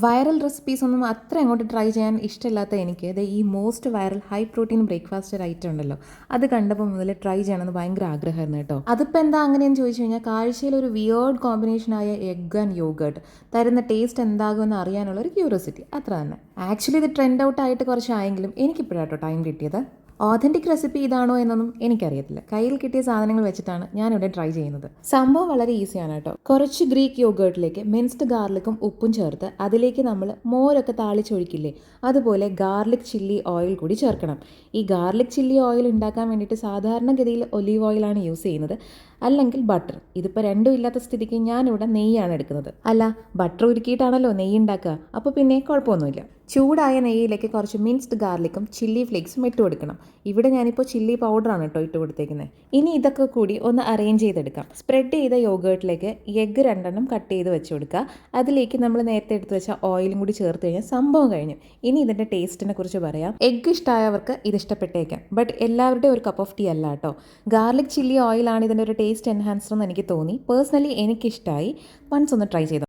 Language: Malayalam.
വൈറൽ റെസിപ്പീസ് ഒന്നും അത്ര അങ്ങോട്ട് ട്രൈ ചെയ്യാൻ ഇഷ്ടമില്ലാത്ത എനിക്ക് ഇത് ഈ most viral high protein breakfast ഒരു ഐറ്റം ഉണ്ടല്ലോ, അത് കണ്ടപ്പോൾ മുതൽ ട്രൈ ചെയ്യണമെന്ന് ഭയങ്കര ആഗ്രഹമായിരുന്നു കേട്ടോ. അതിപ്പോൾ എന്താ അങ്ങനെയെന്ന് ചോദിച്ചു കഴിഞ്ഞാൽ, കാഴ്ചയിൽ ഒരു വിയേർഡ് കോമ്പിനേഷനായ എഗ് ആൻഡ് യോഗേർട്ട് തരുന്ന ടേസ്റ്റ് എന്താകുമെന്ന് അറിയാനുള്ള ഒരു ക്യൂരിയോസിറ്റി, അത്ര തന്നെ. ആക്ച്വലി ഇത് ട്രെൻഡ് ഔട്ട് ആയിട്ട് കുറച്ചായെങ്കിലും എനിക്കിപ്പോഴാട്ടോ ടൈം കിട്ടിയത്. ഓതൻറ്റിക് റെസിപ്പി ഇതാണോ എന്നൊന്നും എനിക്കറിയത്തില്ല. കയ്യിൽ കിട്ടിയ സാധനങ്ങൾ വെച്ചിട്ടാണ് ഞാനിവിടെ ട്രൈ ചെയ്യുന്നത്. സംഭവം വളരെ ഈസിയാണ് കേട്ടോ. കുറച്ച് ഗ്രീക്ക് യോഗേർട്ടിലേക്ക് മിൻസ്ഡ് ഗാർലിക്കും ഉപ്പും ചേർത്ത് അതിലേക്ക് നമ്മൾ മോരൊക്കെ താളിച്ചൊഴിക്കില്ലേ, അതുപോലെ ഗാർലിക് ചില്ലി ഓയിൽ കൂടി ചേർക്കണം. ഈ ഗാർലിക് ചില്ലി ഓയിൽ ഉണ്ടാക്കാൻ വേണ്ടിയിട്ട് സാധാരണഗതിയിൽ ഒലീവ് ഓയിലാണ് യൂസ് ചെയ്യുന്നത്, അല്ലെങ്കിൽ ബട്ടർ. ഇതിപ്പോൾ രണ്ടും ഇല്ലാത്ത സ്ഥിതിക്ക് ഞാനിവിടെ നെയ്യാണ് എടുക്കുന്നത്. അല്ല, ബട്ടർ ഉരുക്കിയിട്ടാണല്ലോ നെയ്യ് ഉണ്ടാക്കുക, അപ്പോൾ പിന്നെ കുഴപ്പമൊന്നുമില്ല. ചൂടായ നെയ്യിലേക്ക് കുറച്ച് മിൻസ്ഡ് ഗാർലിക്കും ചില്ലി ഫ്ലേക്സും ഇട്ട് കൊടുക്കണം. ഇവിടെ ഞാനിപ്പോൾ ചില്ലി പൗഡറാണ് കേട്ടോ ഇട്ട് കൊടുത്തേക്കുന്നത്. ഇനി ഇതൊക്കെ കൂടി ഒന്ന് അറേഞ്ച് ചെയ്തെടുക്കാം. സ്പ്രെഡ് ചെയ്ത യോഗേർട്ടിലേക്ക് എഗ്ഗ് 2 കട്ട് ചെയ്ത് വെച്ച് കൊടുക്കുക. അതിലേക്ക് നമ്മൾ നേരത്തെ എടുത്ത് വെച്ച ഓയിലും കൂടി ചേർത്ത് കഴിഞ്ഞാൽ സംഭവം കഴിഞ്ഞു. ഇനി ഇതിൻ്റെ ടേസ്റ്റിനെ കുറിച്ച് പറയാം. എഗ്ഗ് ഇഷ്ടമായവർക്ക് ഇത് ഇഷ്ടപ്പെട്ടേക്കാം, ബട്ട് എല്ലാവരുടെയും ഒരു കപ്പ് ഓഫ് ടീ അല്ല കേട്ടോ. ഗാർലിക് ചില്ലി ഓയിലാണ് ഇതിൻ്റെ ഒരു ടേസ്റ്റ് എൻഹാൻസർ എന്ന് എനിക്ക് തോന്നി. പേഴ്സണലി എനിക്കിഷ്ടമായി. വൺസ് ഒന്ന് ട്രൈ ചെയ്തു.